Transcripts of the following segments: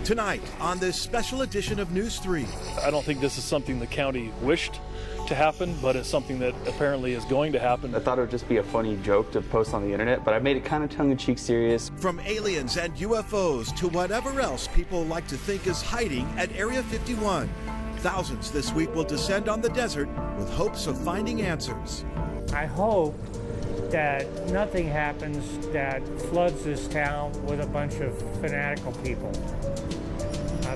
Tonight on this special edition of News 3. I don't think this is something the county wished to happen, but it's something that apparently is going to happen. I thought it would just be a funny joke to post on the internet, but I made it kind of tongue-in-cheek serious. From aliens and UFOs to whatever else people like to think is hiding at Area 51, thousands this week will descend on the desert with hopes of finding answers. I hope that nothing happens that floods this town with a bunch of fanatical people,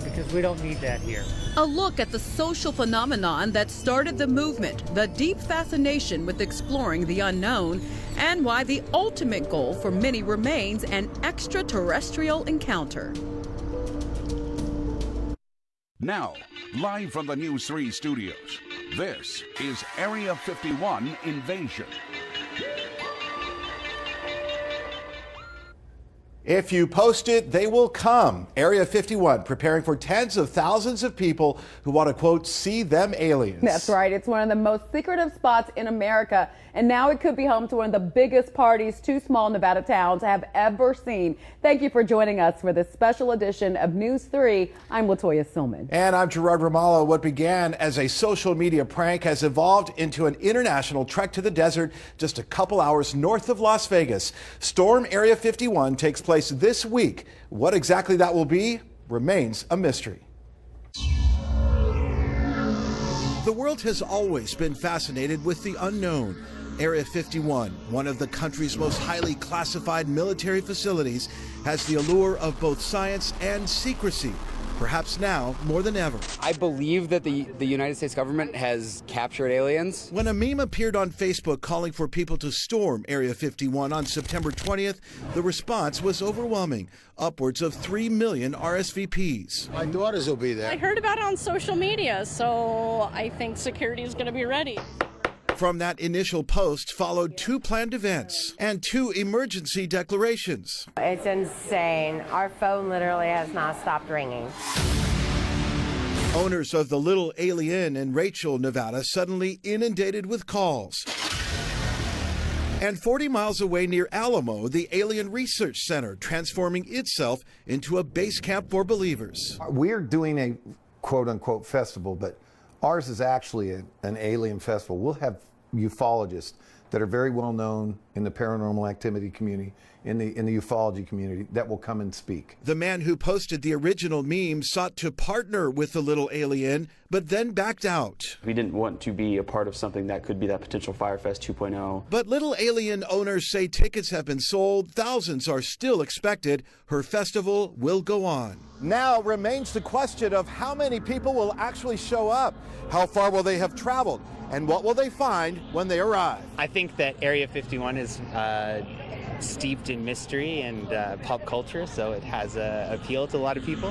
because we don't need that here. A look at the social phenomenon that started the movement, the deep fascination with exploring the unknown, and why the ultimate goal for many remains an extraterrestrial encounter. Now, live from the News 3 studios, this is Area 51 Invasion. If you post it, they will come. Area 51 preparing for tens of thousands of people who want to, quote, see them aliens. That's right. It's one of the most secretive spots in America. And now it could be home to one of the biggest parties two small Nevada towns have ever seen. Thank you for joining us for this special edition of News 3. I'm Latoya Silman. And I'm Gerard Ramallo. What began as a social media prank has evolved into an international trek to the desert just a couple hours north of Las Vegas. Storm Area 51 takes place this week. What exactly that will be remains a mystery. The world has always been fascinated with the unknown. Area 51, one of the country's most highly classified military facilities, has the allure of both science and secrecy. Perhaps now more than ever. I believe that the United States government has captured aliens. When a meme appeared on Facebook calling for people to storm Area 51 on September 20th, the response was overwhelming. Upwards of 3 million RSVPs. My daughters will be there. I heard about it on social media, so I think security is going to be ready. From that initial post followed 2 planned events and 2 emergency declarations. It's insane. Our phone literally has not stopped ringing. Owners of the Little Alien in Rachel, Nevada, suddenly inundated with calls. And 40 miles away near Alamo, the Alien Research Center transforming itself into a base camp for believers. We're doing a quote-unquote festival, but ours is actually an alien festival. We'll have ufologists that are very well known in the paranormal activity community, in the ufology community, that will come and speak. The man who posted the original meme sought to partner with the Little Alien, but then backed out. We didn't want to be a part of something that could be that potential Firefest 2.0. But Little Alien owners say tickets have been sold. Thousands are still expected. Her festival will go on. Now remains the question of how many people will actually show up. How far will they have traveled? And what will they find when they arrive? I think that Area 51 is steeped in mystery and pop culture, so it has appeal to a lot of people.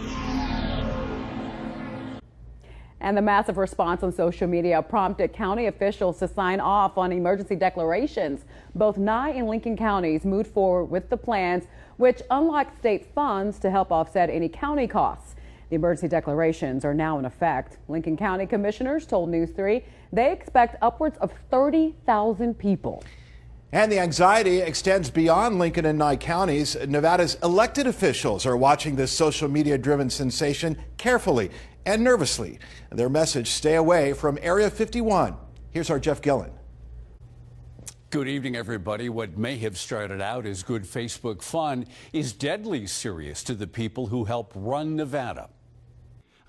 And the massive response on social media prompted county officials to sign off on emergency declarations. Both Nye and Lincoln counties moved forward with the plans, which unlock state funds to help offset any county costs. The emergency declarations are now in effect. Lincoln County commissioners told News 3 they expect upwards of 30,000 people. And the anxiety extends beyond Lincoln and Nye counties. Nevada's elected officials are watching this social media-driven sensation carefully and nervously. Their message, stay away from Area 51. Here's our Jeff Gillen. Good evening, everybody. What may have started out as good Facebook fun is deadly serious to the people who help run Nevada.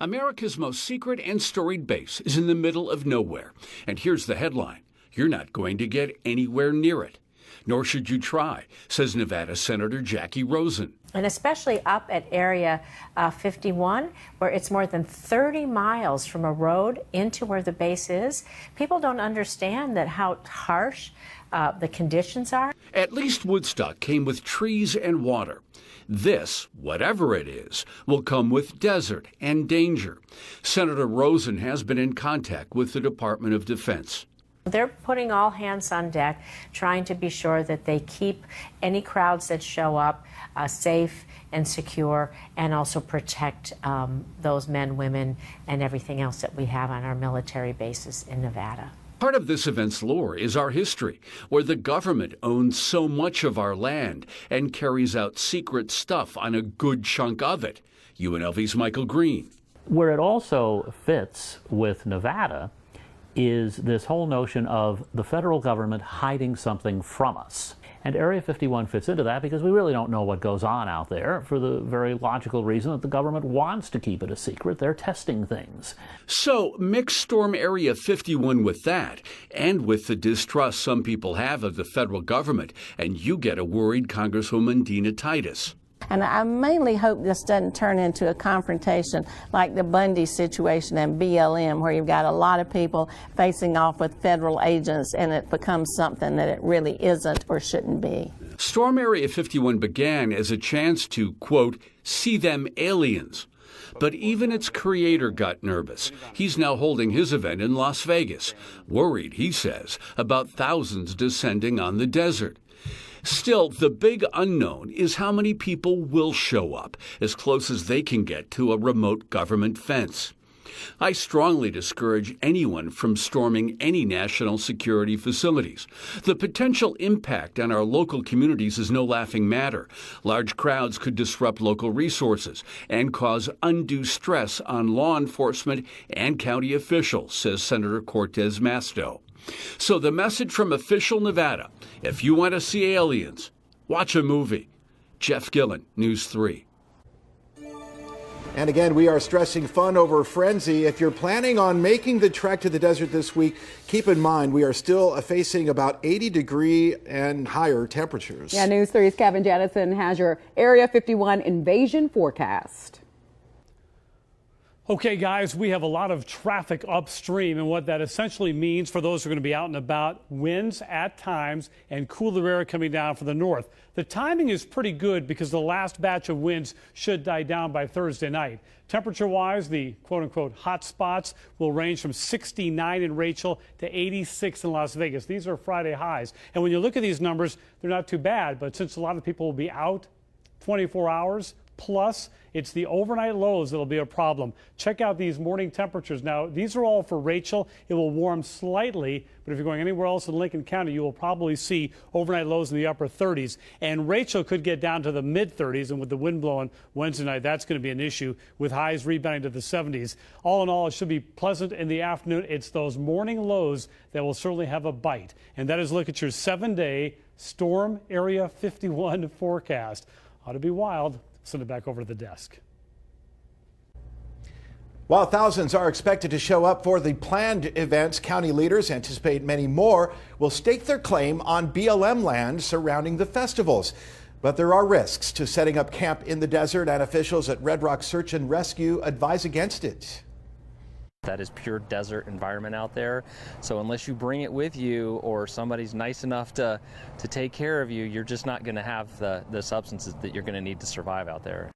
America's most secret and storied base is in the middle of nowhere. And here's the headline: you're not going to get anywhere near it. Nor should you try, says Nevada Senator Jackie Rosen. And especially up at Area 51, where it's more than 30 miles from a road into where the base is. People don't understand that how harsh the conditions are. At least Woodstock came with trees and water. This, whatever it is, will come with desert and danger. Senator Rosen has been in contact with the Department of Defense. They're putting all hands on deck, trying to be sure that they keep any crowds that show up safe and secure, and also protect those men, women, and everything else that we have on our military bases in Nevada. Part of this event's lore is our history, where the government owns so much of our land and carries out secret stuff on a good chunk of it. UNLV's Michael Green. Where it also fits with Nevada is this whole notion of the federal government hiding something from us. And Area 51 fits into that because we really don't know what goes on out there for the very logical reason that the government wants to keep it a secret. They're testing things. So mix Storm Area 51 with that and with the distrust some people have of the federal government, and you get a worried Congresswoman Dina Titus. And I mainly hope this doesn't turn into a confrontation like the Bundy situation and BLM, where you've got a lot of people facing off with federal agents and it becomes something that it really isn't or shouldn't be. Storm Area 51 began as a chance to, quote, see them aliens. But even its creator got nervous. He's now holding his event in Las Vegas, worried, he says, about thousands descending on the desert. Still, the big unknown is how many people will show up, as close as they can get to a remote government fence. I strongly discourage anyone from storming any national security facilities. The potential impact on our local communities is no laughing matter. Large crowds could disrupt local resources and cause undue stress on law enforcement and county officials, says Senator Cortez Masto. So the message from official Nevada, if you want to see aliens, watch a movie. Jeff Gillen, News 3. And again, we are stressing fun over frenzy. If you're planning on making the trek to the desert this week, keep in mind we are still facing about 80-degree and higher temperatures. Yeah, News 3's Kevin Jennison has your Area 51 invasion forecast. Okay, guys, we have a lot of traffic upstream, and what that essentially means for those who are going to be out and about, winds at times and cooler air coming down from the north. The timing is pretty good because the last batch of winds should die down by Thursday night. Temperature-wise, the quote-unquote hot spots will range from 69 in Rachel to 86 in Las Vegas. These are Friday highs. And when you look at these numbers, they're not too bad, but since a lot of people will be out 24 hours, plus, it's the overnight lows that'll be a problem. Check out these morning temperatures. Now, these are all for Rachel. It will warm slightly, but if you're going anywhere else in Lincoln County, you will probably see overnight lows in the upper 30s. And Rachel could get down to the mid-30s, and with the wind blowing Wednesday night, that's going to be an issue, with highs rebounding to the 70s. All in all, it should be pleasant in the afternoon. It's those morning lows that will certainly have a bite. And that is a look at your 7-day Storm Area 51 forecast. Ought to be wild. Send it back over to the desk. While thousands are expected to show up for the planned events, county leaders anticipate many more will stake their claim on BLM land surrounding the festivals. But there are risks to setting up camp in the desert, and officials at Red Rock Search and Rescue advise against it. That is pure desert environment out there. So unless you bring it with you or somebody's nice enough to take care of you, you're just not going to have the substances that you're going to need to survive out there.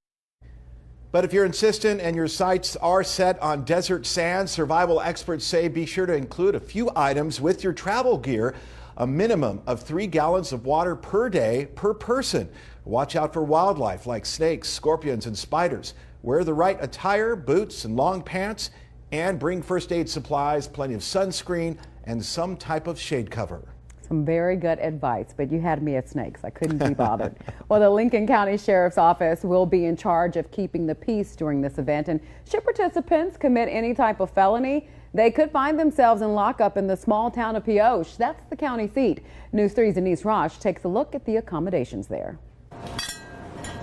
But if you're insistent and your sights are set on desert sand, survival experts say be sure to include a few items with your travel gear, a minimum of 3 gallons of water per day per person. Watch out for wildlife like snakes, scorpions, and spiders. Wear the right attire, boots, and long pants, and bring first aid supplies, plenty of sunscreen, and some type of shade cover. Some very good advice, but you had me at snakes. I couldn't be bothered. Well, the Lincoln County Sheriff's Office will be in charge of keeping the peace during this event, and should participants commit any type of felony, they could find themselves in lockup in the small town of Pioche. That's the county seat. News 3's Denise Roche takes a look at the accommodations there.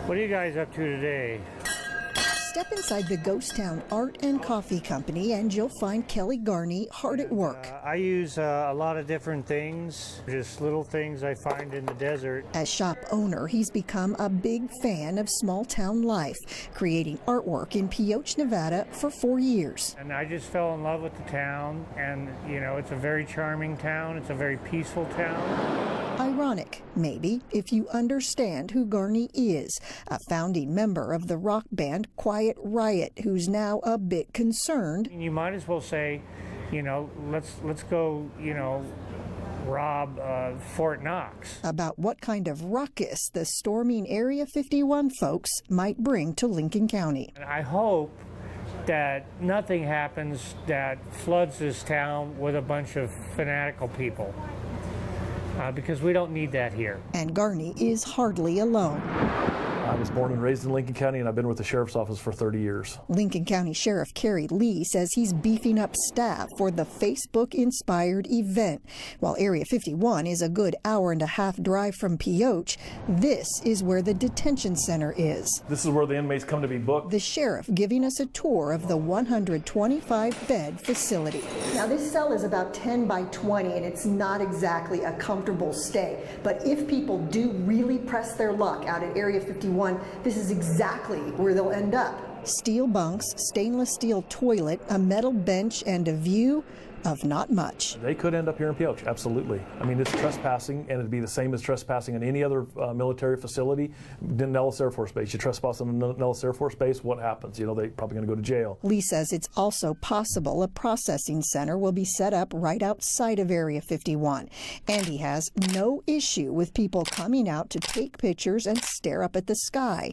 What are you guys up to today? Step inside the Ghost Town Art and Coffee Company and you'll find Kelly Garney hard at work. I use a lot of different things, just little things I find in the desert. As shop owner, he's become a big fan of small town life, creating artwork in Pioche, Nevada for 4 years. And I just fell in love with the town, and you know, it's a very charming town, it's a very peaceful town. Ironic, maybe, if you understand who Garney is, a founding member of the rock band Quiet Riot, who's now a bit concerned. You might as well say, you know, let's go, you know, rob Fort Knox. About what kind of ruckus the storming Area 51 folks might bring to Lincoln County. And I hope that nothing happens that floods this town with a bunch of fanatical people. Because we don't need that here. And Garney is hardly alone. I was born and raised in Lincoln County, and I've been with the Sheriff's Office for 30 years. Lincoln County Sheriff Kerry Lee says he's beefing up staff for the Facebook-inspired event. While Area 51 is a good hour-and-a-half drive from Pioche, this is where the detention center is. This is where the inmates come to be booked. The sheriff giving us a tour of the 125-bed facility. Now, this cell is about 10 by 20, and it's not exactly a comfortable stay. But if people do really press their luck out at Area 51, this is exactly where they'll end up. Steel bunks, stainless steel toilet, a metal bench, and a view of not much. They could end up here in Pioche, absolutely. I mean, it's trespassing, and it'd be the same as trespassing in any other military facility. Nellis Air Force Base, you trespass on Nellis Air Force Base, what happens? You know, they're probably going to go to jail. Lee says it's also possible a processing center will be set up right outside of Area 51. And he has no issue with people coming out to take pictures and stare up at the sky.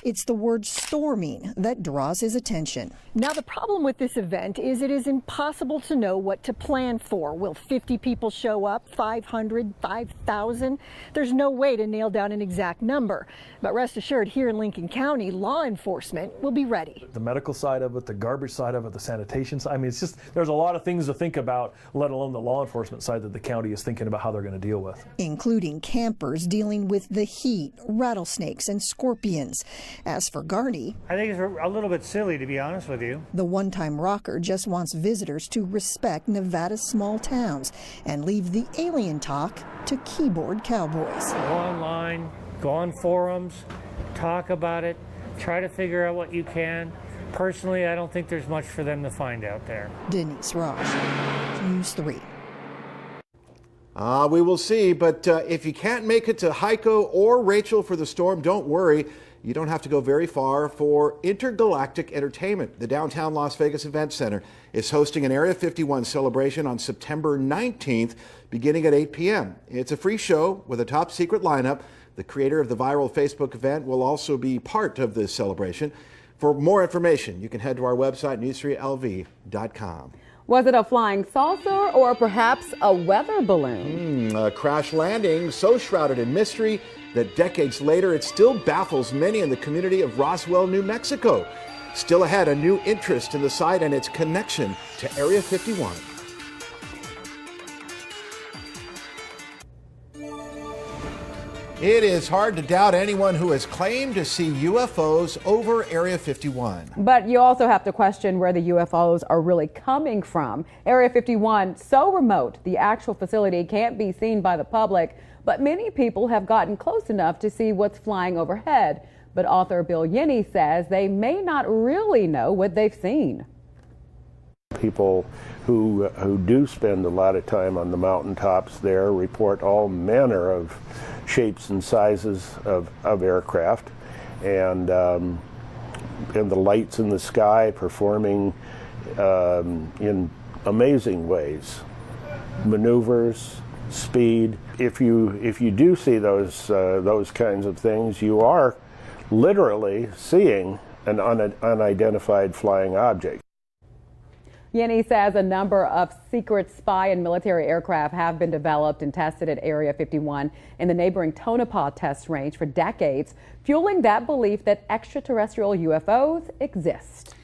It's the word storming that draws his attention. Now, the problem with this event is it is impossible to know what to plan for. Will 50 people show up? 500? 5,000? There's no way to nail down an exact number. But rest assured, here in Lincoln County, law enforcement will be ready. The medical side of it, the garbage side of it, the sanitation side. I mean, it's just, there's a lot of things to think about, let alone the law enforcement side that the county is thinking about how they're going to deal with. Including campers dealing with the heat, rattlesnakes, and scorpions. As for Garney, I think it's a little bit silly, to be honest with you. The one-time rocker just wants visitors to respect Nevada's small towns and leave the alien talk to keyboard cowboys. Go online, go on forums, talk about it, try to figure out what you can. Personally, I don't think there's much for them to find out there. Denise Raj, News 3. We will see, but if you can't make it to Heiko or Rachel for the storm, don't worry. You don't have to go very far for Intergalactic Entertainment. The downtown Las Vegas Event Center is hosting an Area 51 celebration on September 19th, beginning at 8 p.m. It's a free show with a top secret lineup. The creator of the viral Facebook event will also be part of this celebration. For more information, you can head to our website, news3lv.com. Was it a flying saucer or perhaps a weather balloon? A crash landing so shrouded in mystery that decades later it still baffles many in the community of Roswell, New Mexico. Still ahead, a new interest in the site and its connection to Area 51. It is hard to doubt anyone who has claimed to see UFOs over Area 51. But you also have to question where the UFOs are really coming from. Area 51, so remote, the actual facility can't be seen by the public, but many people have gotten close enough to see what's flying overhead. But author Bill Yenny says they may not really know what they've seen. People who do spend a lot of time on the mountaintops there report all manner of shapes and sizes of aircraft, and the lights in the sky performing in amazing ways, maneuvers, speed. If you do see those kinds of things, you are literally seeing an unidentified flying object. Yenny says a number of secret spy and military aircraft have been developed and tested at Area 51 in the neighboring Tonopah test range for decades, fueling that belief that extraterrestrial UFOs exist.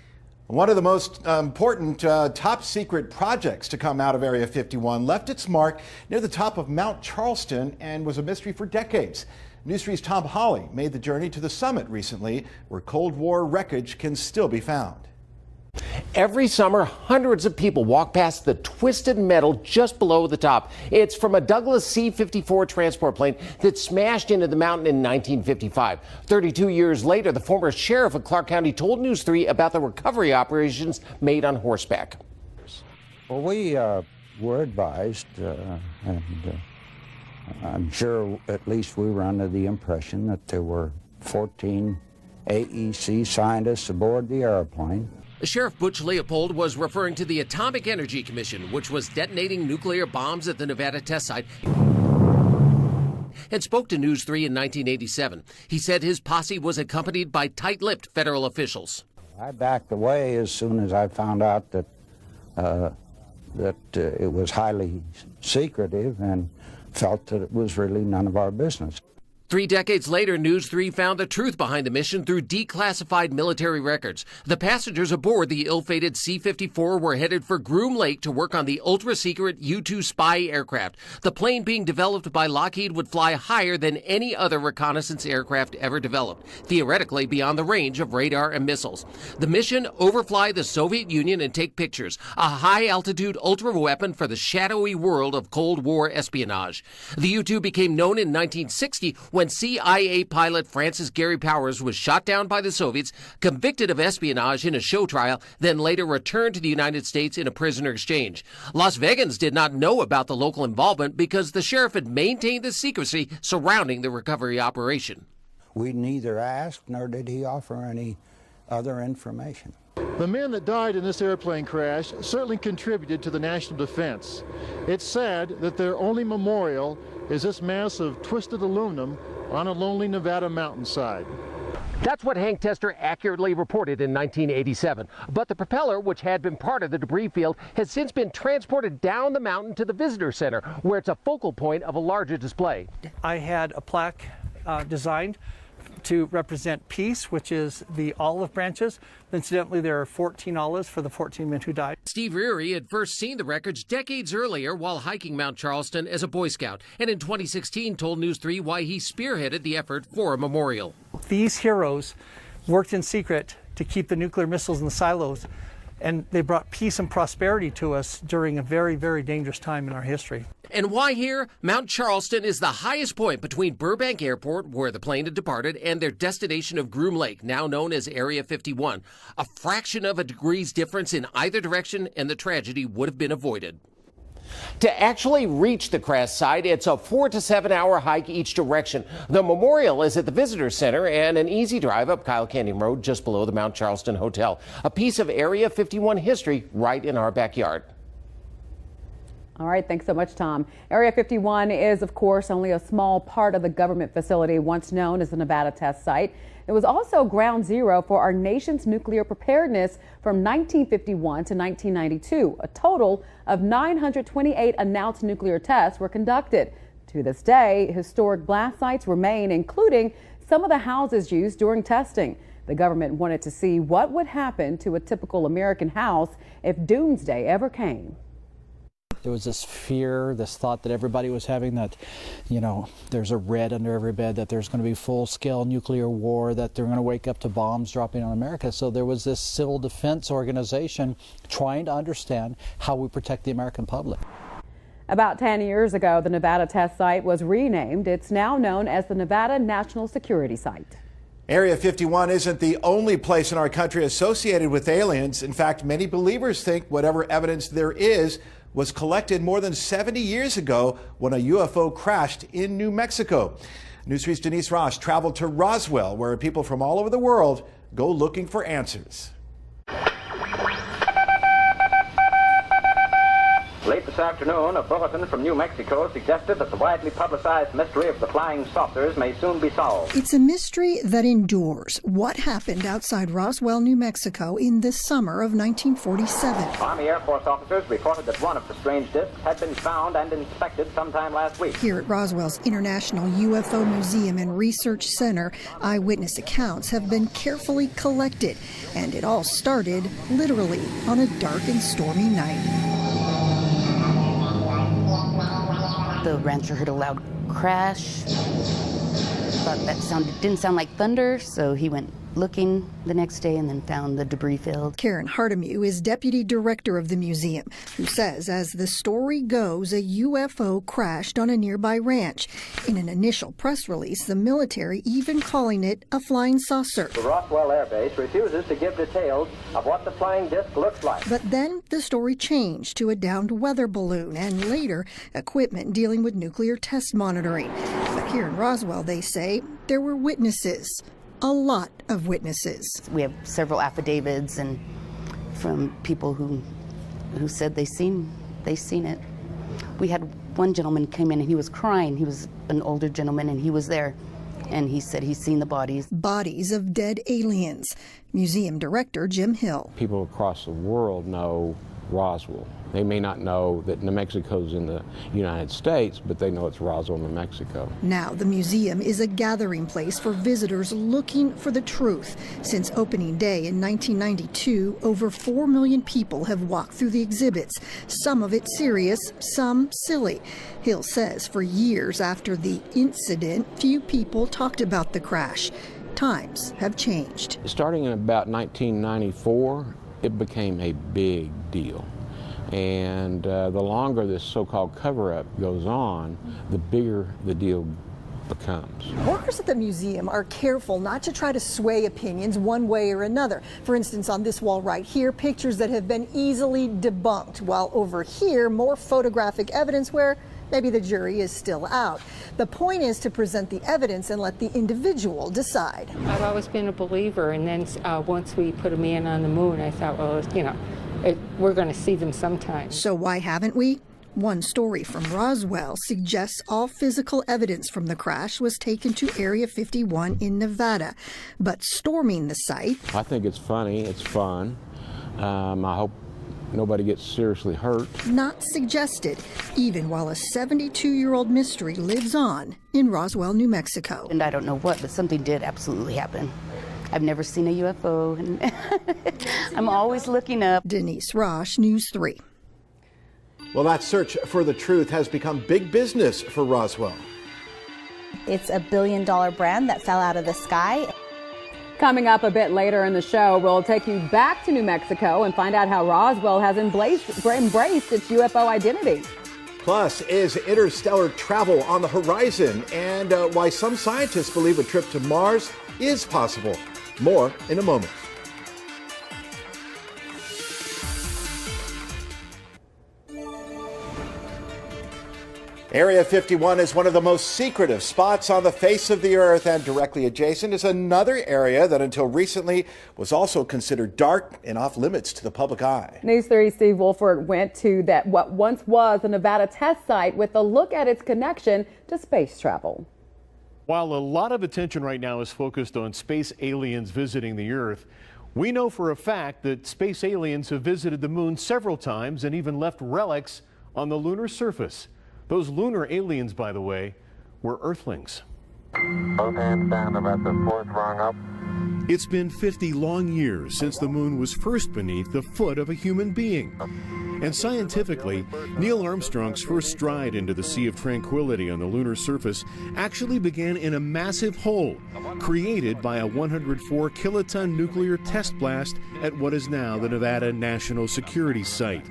One of the most important top secret projects to come out of Area 51 left its mark near the top of Mount Charleston and was a mystery for decades. News 3's Tom Hawley made the journey to the summit recently, where Cold War wreckage can still be found. Every summer, hundreds of people walk past the twisted metal just below the top. It's from a Douglas C-54 transport plane that smashed into the mountain in 1955. 32 years later, the former sheriff of Clark County told News 3 about the recovery operations made on horseback. Well, we were advised, and I'm sure at least we were under the impression that there were 14 AEC scientists aboard the airplane. Sheriff Butch Leopold was referring to the Atomic Energy Commission, which was detonating nuclear bombs at the Nevada test site, and spoke to News 3 in 1987. He said his posse was accompanied by tight-lipped federal officials. I backed away as soon as I found out that it was highly secretive and felt that it was really none of our business. 3 decades later, News 3 found the truth behind the mission through declassified military records. The passengers aboard the ill-fated C-54 were headed for Groom Lake to work on the ultra-secret U-2 spy aircraft. The plane being developed by Lockheed would fly higher than any other reconnaissance aircraft ever developed, theoretically beyond the range of radar and missiles. The mission, overfly the Soviet Union and take pictures, a high-altitude ultra-weapon for the shadowy world of Cold War espionage. The U-2 became known in 1960 when CIA pilot Francis Gary Powers was shot down by the Soviets, convicted of espionage in a show trial, then later returned to the United States in a prisoner exchange. Las Vegans did not know about the local involvement because the sheriff had maintained the secrecy surrounding the recovery operation. We neither asked nor did he offer any other information. The men that died in this airplane crash certainly contributed to the national defense. It's sad that their only memorial is this mass of twisted aluminum on a lonely Nevada mountainside. That's what Hank Tester accurately reported in 1987. But the propeller, which had been part of the debris field, has since been transported down the mountain to the visitor center, where it's a focal point of a larger display. I had a plaque designed to represent peace, which is the olive branches. Incidentally, there are 14 olives for the 14 men who died. Steve Reary had first seen the records decades earlier while hiking Mount Charleston as a Boy Scout, and in 2016 told News 3 why he spearheaded the effort for a memorial. These heroes worked in secret to keep the nuclear missiles in the silos, and they brought peace and prosperity to us during a very, very dangerous time in our history. And why here? Mount Charleston is the highest point between Burbank Airport, where the plane had departed, and their destination of Groom Lake, now known as Area 51. A fraction of a degree's difference in either direction, and the tragedy would have been avoided. To actually reach the crash site, it's a 4 to 7 hour hike each direction. The memorial is at the visitor center and an easy drive up Kyle Canyon Road just below the Mount Charleston Hotel. A piece of Area 51 history right in our backyard. All right, thanks so much, Tom. Area 51 is, of course, only a small part of the government facility once known as the Nevada Test Site. It was also ground zero for our nation's nuclear preparedness from 1951 to 1992. A total of 928 announced nuclear tests were conducted. To this day, historic blast sites remain, including some of the houses used during testing. The government wanted to see what would happen to a typical American house if doomsday ever came. There was this fear, this thought that everybody was having that, there's a red under every bed, that there's going to be full-scale nuclear war, that they're going to wake up to bombs dropping on America. So there was this civil defense organization trying to understand how we protect the American public. About 10 years ago, the Nevada Test Site was renamed. It's now known as the Nevada National Security Site. Area 51 isn't the only place in our country associated with aliens. In fact, many believers think whatever evidence there is was collected more than 70 years ago when a UFO crashed in New Mexico. News 3's Denise Ross traveled to Roswell, where people from all over the world go looking for answers. Late this afternoon, a bulletin from New Mexico suggested that the widely publicized mystery of the flying saucers may soon be solved. It's a mystery that endures. What happened outside Roswell, New Mexico in the summer of 1947? Army Air Force officers reported that one of the strange discs had been found and inspected sometime last week. Here at Roswell's International UFO Museum and Research Center, eyewitness accounts have been carefully collected, and it all started literally on a dark and stormy night. The rancher heard a loud crash. Thought that didn't sound like thunder, so he went looking the next day and then found the debris field. Karen Hardemew is deputy director of the museum, who says as the story goes, a UFO crashed on a nearby ranch. In an initial press release, the military even calling it a flying saucer. The Roswell Air Base refuses to give details of what the flying disc looks like. But then the story changed to a downed weather balloon and later equipment dealing with nuclear test monitoring. But here in Roswell, they say there were witnesses. A lot of witnesses. We have several affidavits and from people who said they seen it. We had one gentleman come in and he was crying. He was an older gentleman and he was there and he said he's seen the bodies. Bodies of dead aliens. Museum director Jim Hill. People across the world know Roswell. They may not know that New Mexico's in the United States, but they know it's Roswell, New Mexico. Now, the museum is a gathering place for visitors looking for the truth. Since opening day in 1992, over 4 million people have walked through the exhibits, some of it serious, some silly. Hill says for years after the incident, few people talked about the crash. Times have changed. Starting in about 1994, it became a big deal. And the longer this so-called cover-up goes on, the bigger the deal becomes. Workers at the museum are careful not to try to sway opinions one way or another. For instance, on this wall right here, pictures that have been easily debunked, while over here, more photographic evidence where maybe the jury is still out. The point is to present the evidence and let the individual decide. I've always been a believer, and then once we put a man on the moon, I thought, well, you know, we're going to see them sometime. So why haven't we? One story from Roswell suggests all physical evidence from the crash was taken to Area 51 in Nevada. But storming the site... I think it's funny, it's fun. I hope nobody gets seriously hurt. Not suggested, even while a 72-year-old mystery lives on in Roswell, New Mexico. And I don't know what, but something did absolutely happen. I've never seen a UFO, and I'm always looking up. Denise Rosh, News 3. Well, that search for the truth has become big business for Roswell. It's a billion-dollar brand that fell out of the sky. Coming up a bit later in the show, we'll take you back to New Mexico and find out how Roswell has embraced its UFO identity. Plus, is interstellar travel on the horizon, and why some scientists believe a trip to Mars is possible. More in a moment. Area 51 is one of the most secretive spots on the face of the earth, and directly adjacent is another area that until recently was also considered dark and off limits to the public eye. News 3's Steve Wolford went to that what once was a Nevada test site with a look at its connection to space travel. While a lot of attention right now is focused on space aliens visiting the Earth, we know for a fact that space aliens have visited the moon several times and even left relics on the lunar surface. Those lunar aliens, by the way, were Earthlings. Both hands down about the fourth rung up. It's been 50 long years since the moon was first beneath the foot of a human being. And scientifically, Neil Armstrong's first stride into the Sea of Tranquility on the lunar surface actually began in a massive hole created by a 104-kiloton nuclear test blast at what is now the Nevada National Security Site.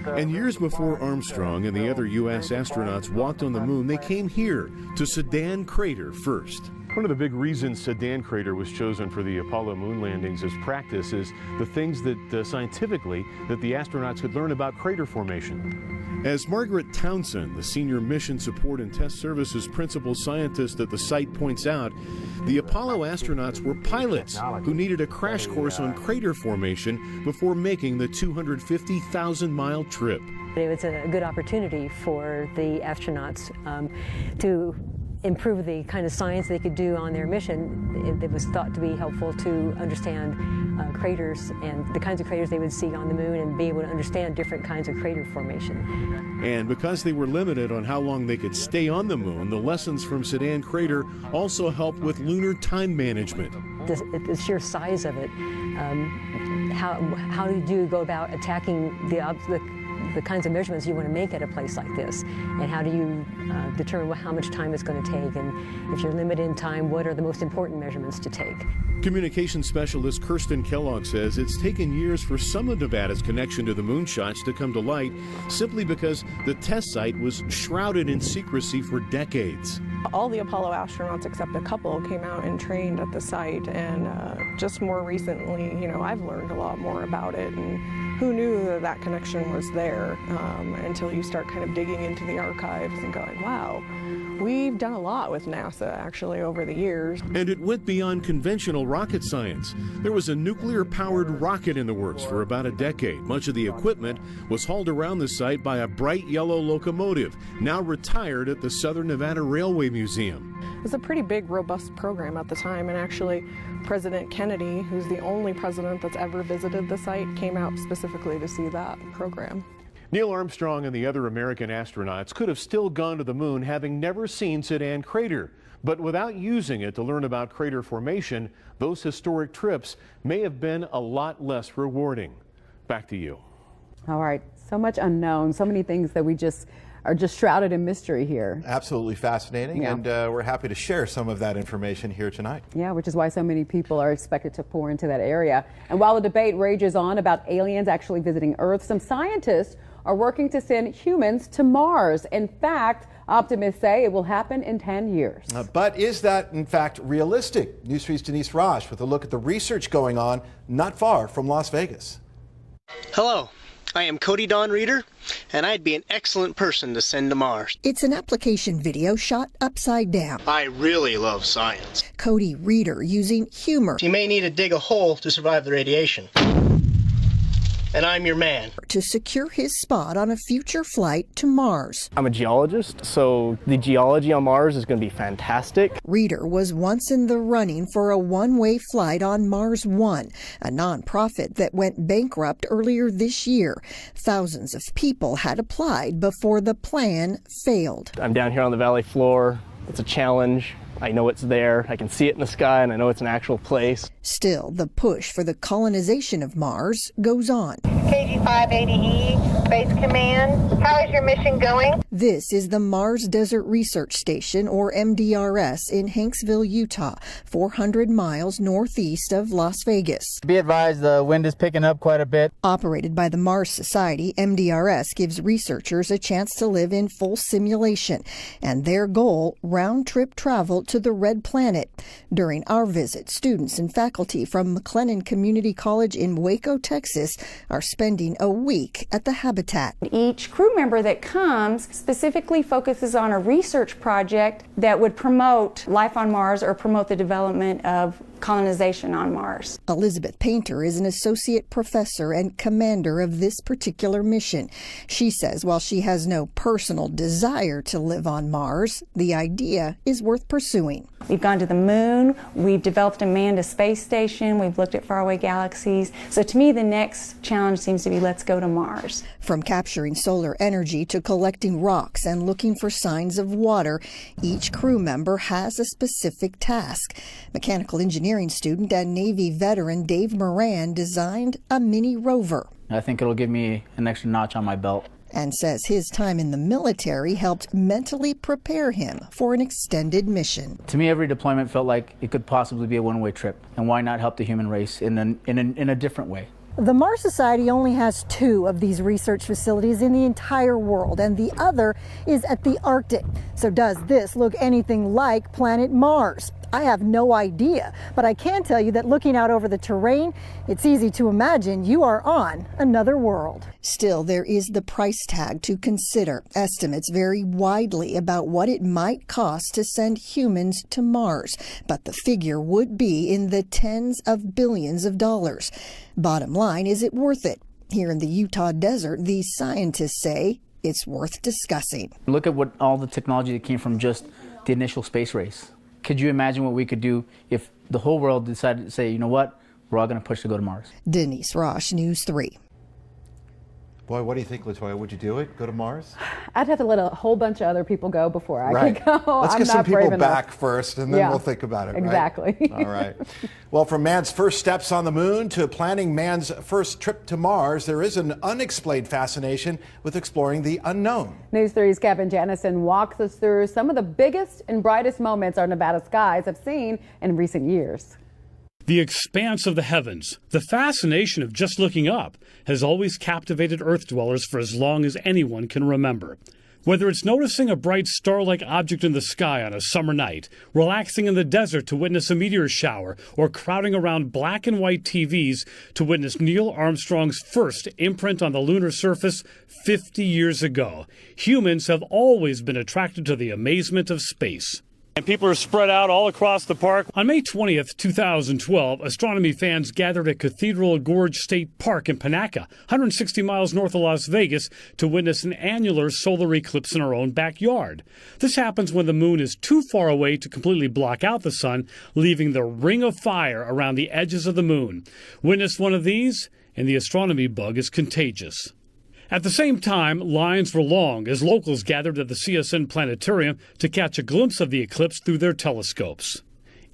And years before Armstrong and the other U.S. astronauts walked on the moon, they came here to Sedan Crater first. One of the big reasons Sedan Crater was chosen for the Apollo moon landings as practice is the things that scientifically that the astronauts could learn about crater formation. As Margaret Townsend, the senior mission support and test services principal scientist at the site, points out, the Apollo astronauts were pilots who needed a crash course on crater formation before making the 250,000-mile trip. It was a good opportunity for the astronauts to improve the kind of science they could do on their mission. It was thought to be helpful to understand craters and the kinds of craters they would see on the moon and be able to understand different kinds of crater formation. And because they were limited on how long they could stay on the moon, the lessons from Sedan Crater also helped with lunar time management. The sheer size of it, how do you go about attacking the kinds of measurements you want to make at a place like this, and how do you determine how much time it's going to take, and if you're limited in time, what are the most important measurements to take? Communications specialist Kirsten Kellogg says it's taken years for some of Nevada's connection to the moonshots to come to light simply because the test site was shrouded in secrecy for decades. All the Apollo astronauts except a couple came out and trained at the site, and just more recently, I've learned a lot more about it, and who knew that connection was there until you start kind of digging into the archives and going, wow, We've done a lot with NASA, actually, over the years. And it went beyond conventional rocket science. There was a nuclear-powered rocket in the works for about a decade. Much of the equipment was hauled around the site by a bright yellow locomotive, now retired at the Southern Nevada Railway Museum. It was a pretty big, robust program at the time, and actually President Kennedy, who's the only president that's ever visited the site, came out specifically to see that program. Neil Armstrong and the other American astronauts could have still gone to the moon having never seen Sedan Crater. But without using it to learn about crater formation, those historic trips may have been a lot less rewarding. Back to you. All right, so much unknown, so many things that we are just shrouded in mystery here. Absolutely fascinating, and we're happy to share some of that information here tonight. Yeah, which is why so many people are expected to pour into that area. And while the debate rages on about aliens actually visiting Earth, some scientists are working to send humans to Mars. In fact, optimists say it will happen in 10 years. But is that, in fact, realistic? News 3's Denise Roche with a look at the research going on not far from Las Vegas. Hello, I am Cody Don Reeder, and I'd be an excellent person to send to Mars. It's an application video shot upside down. I really love science. Cody Reeder using humor. You may need to dig a hole to survive the radiation. And I'm your man. To secure his spot on a future flight to Mars. I'm a geologist, so the geology on Mars is going to be fantastic. Reeder was once in the running for a one-way flight on Mars One, a nonprofit that went bankrupt earlier this year. Thousands of people had applied before the plan failed. I'm down here on the valley floor. It's a challenge. I know it's there. I can see it in the sky, and I know it's an actual place. Still, the push for the colonization of Mars goes on. KG-580E, Base Command. How is your mission going? This is the Mars Desert Research Station, or MDRS, in Hanksville, Utah, 400 miles northeast of Las Vegas. Be advised, the wind is picking up quite a bit. Operated by the Mars Society, MDRS gives researchers a chance to live in full simulation, and their goal, round-trip travel to the Red Planet. During our visit, students and faculty from McLennan Community College in Waco, Texas, are spending a week at the habitat. Each crew member that comes specifically focuses on a research project that would promote life on Mars or promote the development of colonization on Mars. Elizabeth Painter is an associate professor and commander of this particular mission. She says while she has no personal desire to live on Mars, the idea is worth pursuing. We've gone to the moon, we've developed a manned space station, we've looked at faraway galaxies. So to me, the next challenge seems to be let's go to Mars. From capturing solar energy to collecting rocks and looking for signs of water, each crew member has a specific task. Mechanical engineering student and Navy veteran Dave Moran designed a mini rover. I think it'll give me an extra notch on my belt. And says his time in the military helped mentally prepare him for an extended mission. To me, every deployment felt like it could possibly be a one-way trip. And why not help the human race in a different way? The Mars Society only has 2 of these research facilities in the entire world, and the other is at the Arctic. So does this look anything like planet Mars? I have no idea, but I can tell you that looking out over the terrain, it's easy to imagine you are on another world. Still, there is the price tag to consider. Estimates vary widely about what it might cost to send humans to Mars, but the figure would be in the tens of billions of dollars. Bottom line, is it worth it? Here in the Utah desert, these scientists say it's worth discussing. Look at what all the technology that came from just the initial space race. Could you imagine what we could do if the whole world decided to say, you know what, we're all going to push to go to Mars? Denise Roche, News 3. Boy, what do you think, Latoya? Would you do it? Go to Mars? I'd have to let a whole bunch of other people go before I could go. Let's I'm get some not brave people enough. back first, and then we'll think about it, right? Exactly. All right. Well, from man's first steps on the moon to planning man's first trip to Mars, there is an unexplained fascination with exploring the unknown. News 3's Kevin Jennison walks us through some of the biggest and brightest moments our Nevada skies have seen in recent years. The expanse of the heavens, the fascination of just looking up, has always captivated Earth dwellers for as long as anyone can remember. Whether it's noticing a bright star-like object in the sky on a summer night, relaxing in the desert to witness a meteor shower, or crowding around black and white TVs to witness Neil Armstrong's first imprint on the lunar surface 50 years ago, humans have always been attracted to the amazement of space. And people are spread out all across the park. On May 20th, 2012, astronomy fans gathered at Cathedral Gorge State Park in Panaca, 160 miles north of Las Vegas, to witness an annular solar eclipse in our own backyard. This happens when the moon is too far away to completely block out the sun, leaving the ring of fire around the edges of the moon. Witness one of these, and the astronomy bug is contagious. At the same time, lines were long as locals gathered at the CSN Planetarium to catch a glimpse of the eclipse through their telescopes.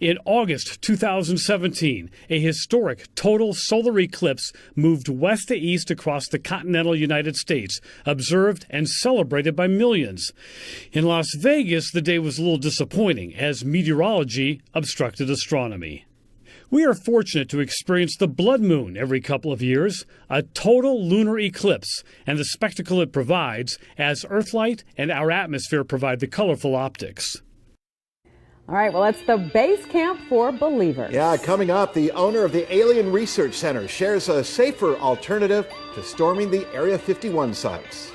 In August 2017, a historic total solar eclipse moved west to east across the continental United States, observed and celebrated by millions. In Las Vegas, the day was a little disappointing as meteorology obstructed astronomy. We are fortunate to experience the blood moon every couple of years, a total lunar eclipse, and the spectacle it provides as Earthlight and our atmosphere provide the colorful optics. All right, well, it's the base camp for believers. Yeah, coming up, the owner of the Alien Research Center shares a safer alternative to storming the Area 51 sites.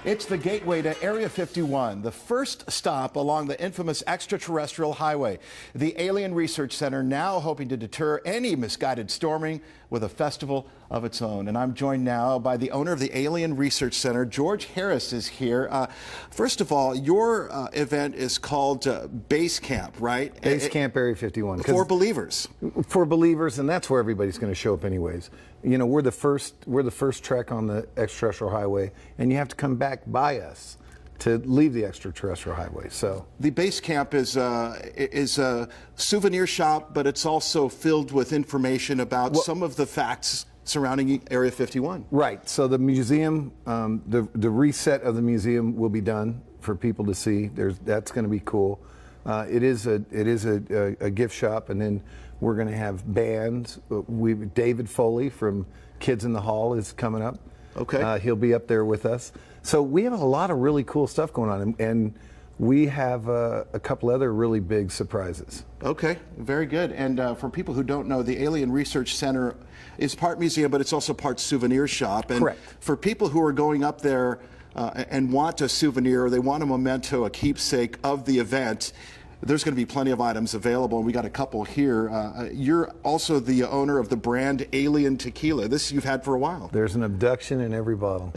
It's the gateway to Area 51, the first stop along the infamous extraterrestrial highway. The Alien Research Center now hoping to deter any misguided storming with a festival of its own. And I'm joined now by the owner of the Alien Research Center. George Harris is here. First of all, your event is called Base Camp, right? Base Camp Area 51. For believers. For believers, and that's where everybody's going to show up anyways. You know, we're the first trek on the extraterrestrial highway, and you have to come back by us to leave the extraterrestrial highway. So the base camp is a souvenir shop, but it's also filled with information about some of the facts surrounding Area 51. Right. So the museum, the reset of the museum will be done for people to see. That's going to be cool. It is a gift shop, and then we're going to have bands. David Foley from Kids in the Hall is coming up. Okay. He'll be up there with us. So we have a lot of really cool stuff going on, and we have a couple other really big surprises. Okay, very good. And for people who don't know, the Alien Research Center is part museum, but it's also part souvenir shop. And correct. For people who are going up there and want a souvenir, or they want a memento, a keepsake of the event, there's going to be plenty of items available, and we got a couple here. You're also the owner of the brand Alien Tequila. This you've had for a while. There's an abduction in every bottle.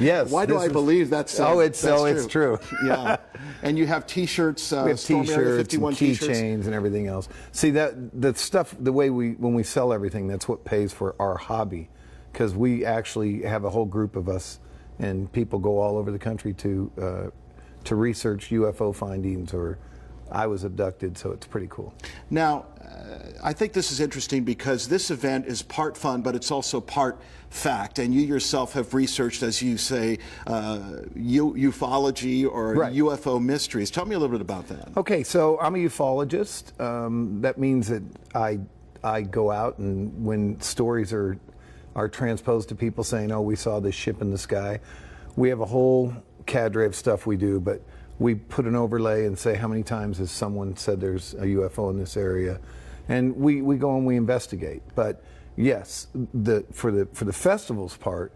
Yes. Why do I believe that's it's true. Yeah. And you have T-shirts. We have T-shirts and keychains and everything else. See, the stuff, the way when we sell everything, that's what pays for our hobby, because we actually have a whole group of us, and people go all over the country to research UFO findings, or I was abducted, so it's pretty cool. Now, I think this is interesting because this event is part fun, but it's also part fact. And you yourself have researched, as you say, ufology or UFO mysteries. Tell me a little bit about that. Okay, so I'm a ufologist. That means that I go out, and when stories are transposed to people saying, oh, we saw this ship in the sky, we have a whole cadre of stuff we do, but we put an overlay and say how many times has someone said there's a UFO in this area, and we go and we investigate. But yes, for the festival's part,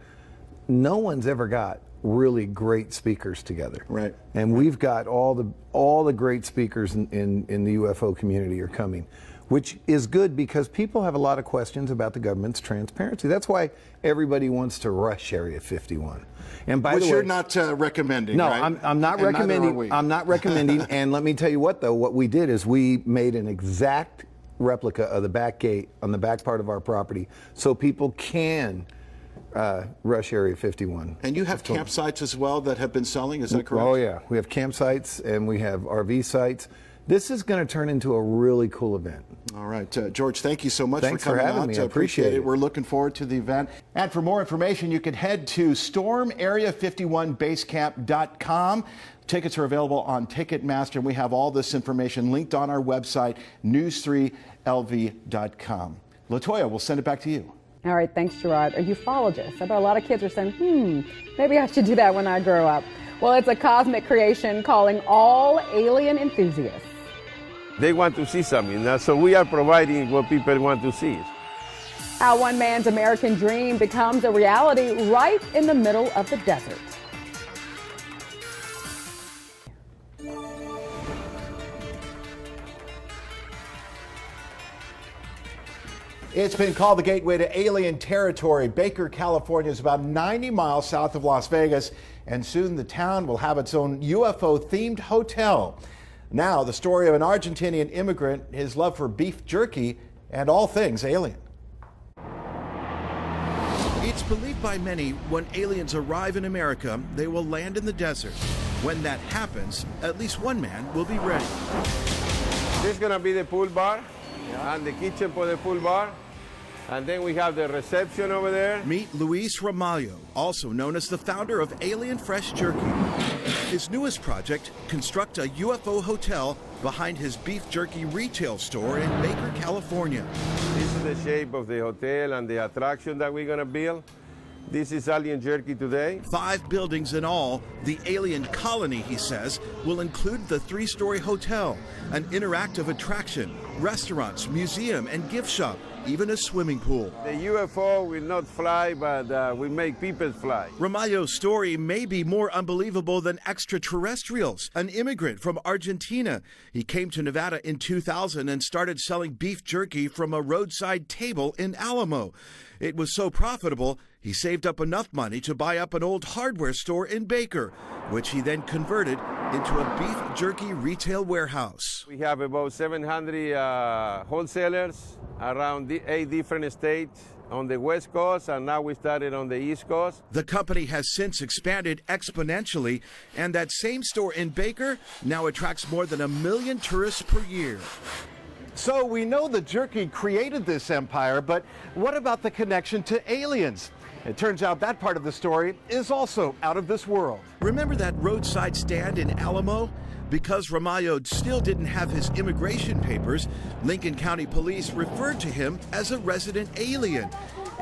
no one's ever got really great speakers together. Right. And we've got all the great speakers in the UFO community are coming, which is good because people have a lot of questions about the government's transparency. That's why everybody wants to rush Area 51. And by the way, you're not recommending. No, right? I'm not recommending. I'm not recommending. And let me tell you what, though, what we did is we made an exact replica of the back gate on the back part of our property, so people can rush Area 51. And you have campsites as well that have been selling. Is that correct? Oh yeah, we have campsites and we have RV sites. This is going to turn into a really cool event. All right, George, thank you so much Thanks for coming having out. me. I appreciate it. We're looking forward to the event. And for more information, you can head to stormarea51basecamp.com. Tickets are available on Ticketmaster, and we have all this information linked on our website, news3lv.com. LaToya, we'll send it back to you. All right, thanks, Gerard. A ufologist. I bet a lot of kids are saying, maybe I should do that when I grow up. Well, it's a cosmic creation calling all alien enthusiasts. They want to see something, so we are providing what people want to see. How one man's American dream becomes a reality right in the middle of the desert. It's been called the gateway to alien territory. Baker, California is about 90 miles south of Las Vegas, and soon the town will have its own UFO-themed hotel. Now, the story of an Argentinian immigrant, his love for beef jerky, and all things alien. It's believed by many when aliens arrive in America, they will land in the desert. When that happens, at least one man will be ready. This is going to be the pool bar and the kitchen for the pool bar. And then we have the reception over there. Meet Luis Ramalho, also known as the founder of Alien Fresh Jerky. His newest project, construct a UFO hotel behind his beef jerky retail store in Baker, California. This is the shape of the hotel and the attraction that we're going to build. This is Alien Jerky today. 5 buildings in all. The alien colony, he says, will include the 3-story hotel, an interactive attraction, restaurants, museum, and gift shop, even a swimming pool. The UFO will not fly, but we make people fly. Ramalho's story may be more unbelievable than extraterrestrials. An immigrant from Argentina. He came to Nevada in 2000 and started selling beef jerky from a roadside table in Alamo. It was so profitable, he saved up enough money to buy up an old hardware store in Baker, which he then converted into a beef jerky retail warehouse. We have about 700 wholesalers around 8 different states on the West Coast, and now we started on the East Coast. The company has since expanded exponentially, and that same store in Baker now attracts more than 1 million tourists per year. So we know the jerky created this empire, but what about the connection to aliens? It turns out that part of the story is also out of this world. Remember that roadside stand in Alamo? Because Ramalho still didn't have his immigration papers, Lincoln County Police referred to him as a resident alien.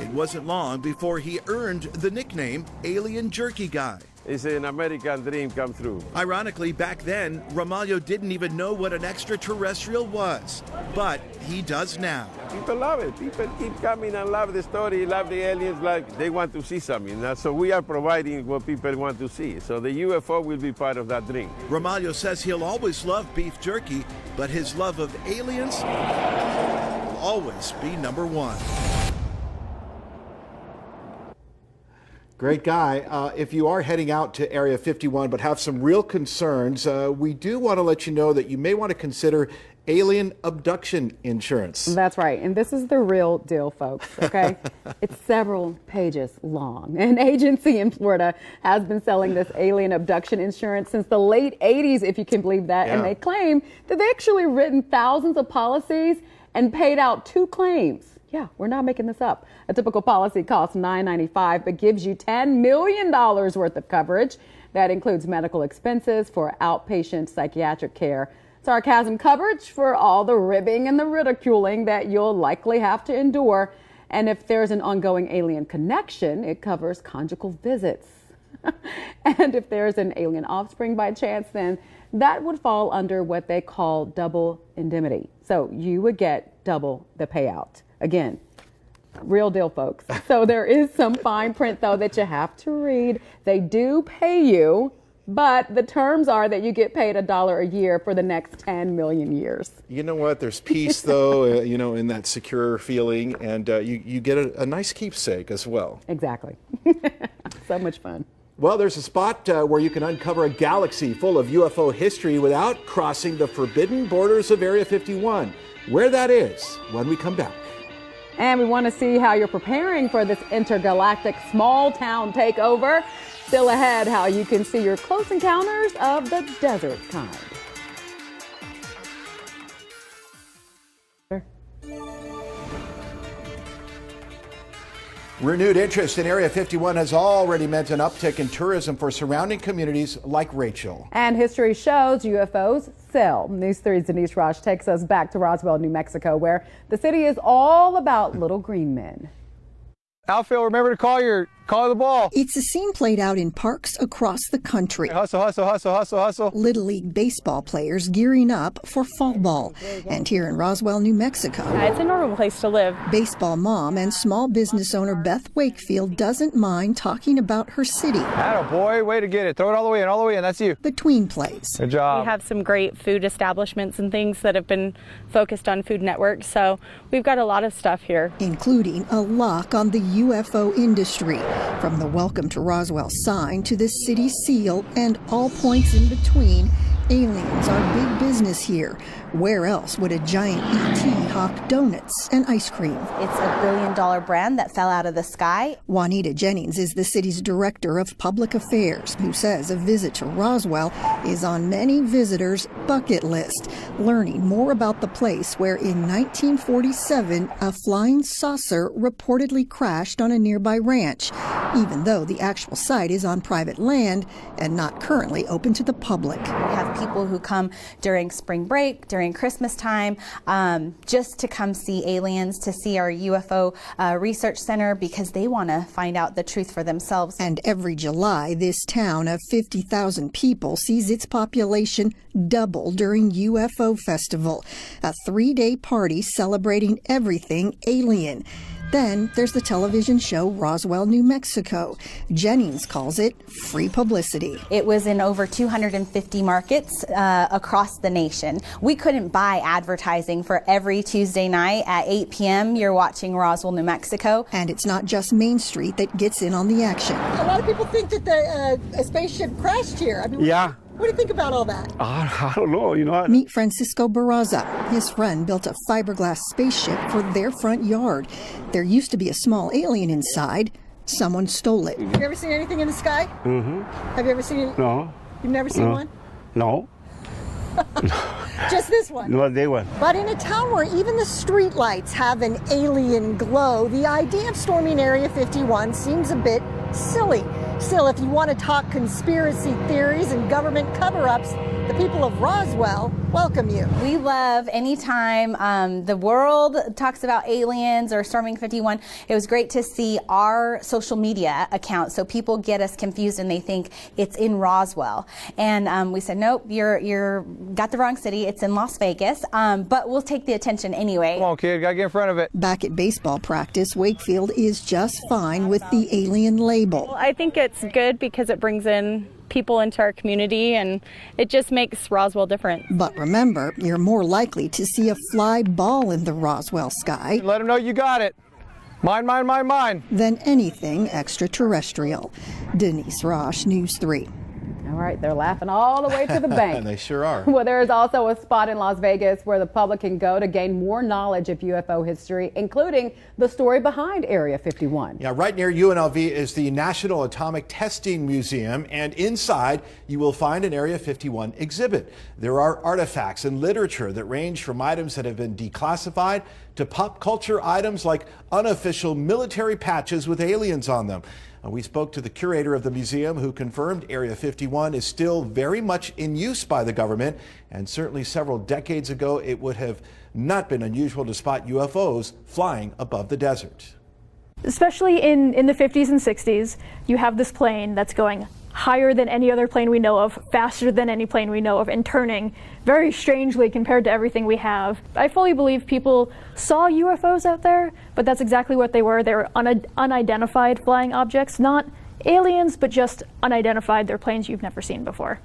It wasn't long before he earned the nickname Alien Jerky Guy. It's an American dream come true. Ironically, back then, Ramalho didn't even know what an extraterrestrial was. But he does now. People love it. People keep coming and love the story, love the aliens, like they want to see something. So we are providing what people want to see. So the UFO will be part of that dream. Ramalho says he'll always love beef jerky, but his love of aliens will always be number one. Great guy. If you are heading out to Area 51 but have some real concerns, we do want to let you know that you may want to consider alien abduction insurance. That's right. And this is the real deal, folks, okay? It's several pages long. An agency in Florida has been selling this alien abduction insurance since the late 80s, if you can believe that. Yeah. And they claim that they actually written thousands of policies and paid out 2 claims. Yeah, we're not making this up. A typical policy costs $9.95 but gives you $10 million worth of coverage. That includes medical expenses for outpatient psychiatric care, sarcasm coverage for all the ribbing and the ridiculing that you'll likely have to endure. And if there's an ongoing alien connection, it covers conjugal visits. And if there's an alien offspring by chance, then that would fall under what they call double indemnity. So you would get double the payout. Again, real deal, folks. So there is some fine print, though, that you have to read. They do pay you, but the terms are that you get paid $1 a year for the next 10 million years. You know what? There's peace, though, in that secure feeling, and you get a nice keepsake as well. Exactly. So much fun. Well, there's a spot where you can uncover a galaxy full of UFO history without crossing the forbidden borders of Area 51. Where that is when we come back. And we want to see how you're preparing for this intergalactic small town takeover. Still ahead, how you can see your close encounters of the desert kind. Renewed interest in Area 51 has already meant an uptick in tourism for surrounding communities like Rachel. And history shows UFOs sell. News 3's Denise Rosh takes us back to Roswell, New Mexico, where the city is all about little green men. Outfield, remember to call the ball. It's a scene played out in parks across the country. Hustle, hustle, hustle, hustle, hustle. Little League baseball players gearing up for fall ball. And here in Roswell, New Mexico, it's a normal place to live. Baseball mom and small business owner Beth Wakefield doesn't mind talking about her city. Attaboy, way to get it. Throw it all the way in, that's you. Between plays. Good job. We have some great food establishments and things that have been focused on Food Network, so we've got a lot of stuff here. Including a lock on the UFO industry. From the Welcome to Roswell sign to the city seal and all points in between, aliens are big business here. Where else would a giant ET hawk donuts and ice cream? It's a billion-dollar brand that fell out of the sky. Juanita Jennings is the city's director of public affairs, who says a visit to Roswell is on many visitors' bucket list. Learning more about the place where in 1947 a flying saucer reportedly crashed on a nearby ranch, even though the actual site is on private land and not currently open to the public. We have people who come during spring break, during Christmas time, just to come see aliens, to see our UFO research center, because they want to find out the truth for themselves. And every July, this town of 50,000 people sees its population double during UFO Festival, a 3-day party celebrating everything alien. Then there's the television show Roswell, New Mexico. Jennings calls it free publicity. It was in over 250 markets across the nation. We couldn't buy advertising for every Tuesday night at 8 p.m. You're watching Roswell, New Mexico. And it's not just Main Street that gets in on the action. A lot of people think that a spaceship crashed here. I mean, yeah. What do you think about all that? I don't know, Meet Francisco Barraza. His friend built a fiberglass spaceship for their front yard. There used to be a small alien inside. Someone stole it. Have you ever seen anything in the sky? Mm-hmm. Have you ever seen it? No. You've never seen one? No. Just this one? No, they one. But in a town where even the street lights have an alien glow, the idea of storming Area 51 seems a bit silly. Still, if you want to talk conspiracy theories and government cover-ups, the people of Roswell welcome you. We love anytime the world talks about aliens or storming 51. It was great to see our social media account, so people get us confused and they think it's in Roswell. And we said, nope, you're got the wrong city. It's in Las Vegas, but we'll take the attention anyway. Come on, kid, gotta get in front of it. Back at baseball practice, Wakefield is just fine with the alien label. Well, I think it's good because it brings in people into our community and it just makes Roswell different. But remember, you're more likely to see a fly ball in the Roswell sky. Let them know you got it. Mine, mine, mine, mine. Than anything extraterrestrial. Denise Rosh, News 3. All right, they're laughing all the way to the bank. They sure are. Well, there is also a spot in Las Vegas where the public can go to gain more knowledge of UFO history, including the story behind Area 51. Yeah, right near UNLV is the National Atomic Testing Museum, and inside you will find an Area 51 exhibit. There are artifacts and literature that range from items that have been declassified to pop culture items like unofficial military patches with aliens on them. We spoke to the curator of the museum, who confirmed Area 51 is still very much in use by the government, and certainly several decades ago it would have not been unusual to spot UFOs flying above the desert. Especially in the 50s and 60s, you have this plane that's going higher than any other plane we know of, faster than any plane we know of, and turning very strangely compared to everything we have. I fully believe people saw UFOs out there, but that's exactly what they were. They were unidentified flying objects, not aliens, but just unidentified. They're planes you've never seen before.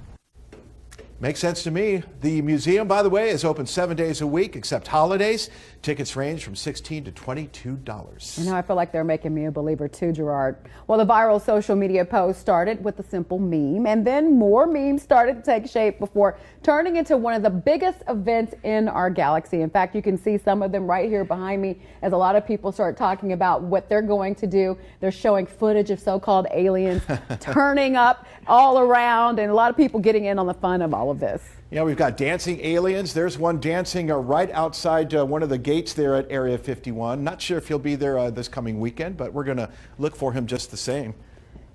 Makes sense to me. The museum, by the way, is open 7 days a week except holidays. Tickets range from $16 to $22. I know, I feel like they're making me a believer too, Gerard. Well, the viral social media post started with a simple meme, and then more memes started to take shape before turning into one of the biggest events in our galaxy. In fact, you can see some of them right here behind me as a lot of people start talking about what they're going to do. They're showing footage of so-called aliens turning up all around, and a lot of people getting in on the fun of all of this. Yeah, we've got dancing aliens. There's one dancing right outside one of the gates there at Area 51. Not sure if he'll be there this coming weekend, but we're going to look for him just the same.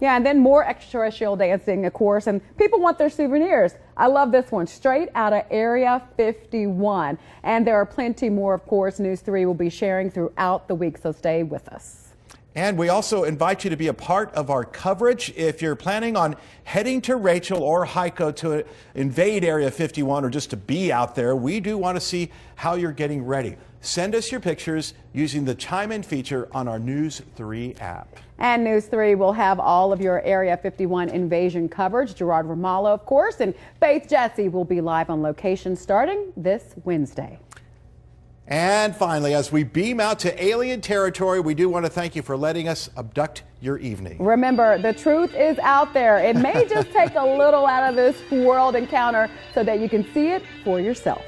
Yeah, and then more extraterrestrial dancing, of course, and people want their souvenirs. I love this one, straight out of Area 51. And there are plenty more, of course, News 3 will be sharing throughout the week, so stay with us. And we also invite you to be a part of our coverage. If you're planning on heading to Rachel or Heiko to invade Area 51 or just to be out there, we do want to see how you're getting ready. Send us your pictures using the Chime In feature on our News 3 app. And News 3 will have all of your Area 51 invasion coverage. Gerard Ramallo, of course, and Faith Jesse will be live on location starting this Wednesday. And finally, as we beam out to alien territory, we do want to thank you for letting us abduct your evening. Remember, the truth is out there. It may just take a little out of this world encounter so that you can see it for yourself.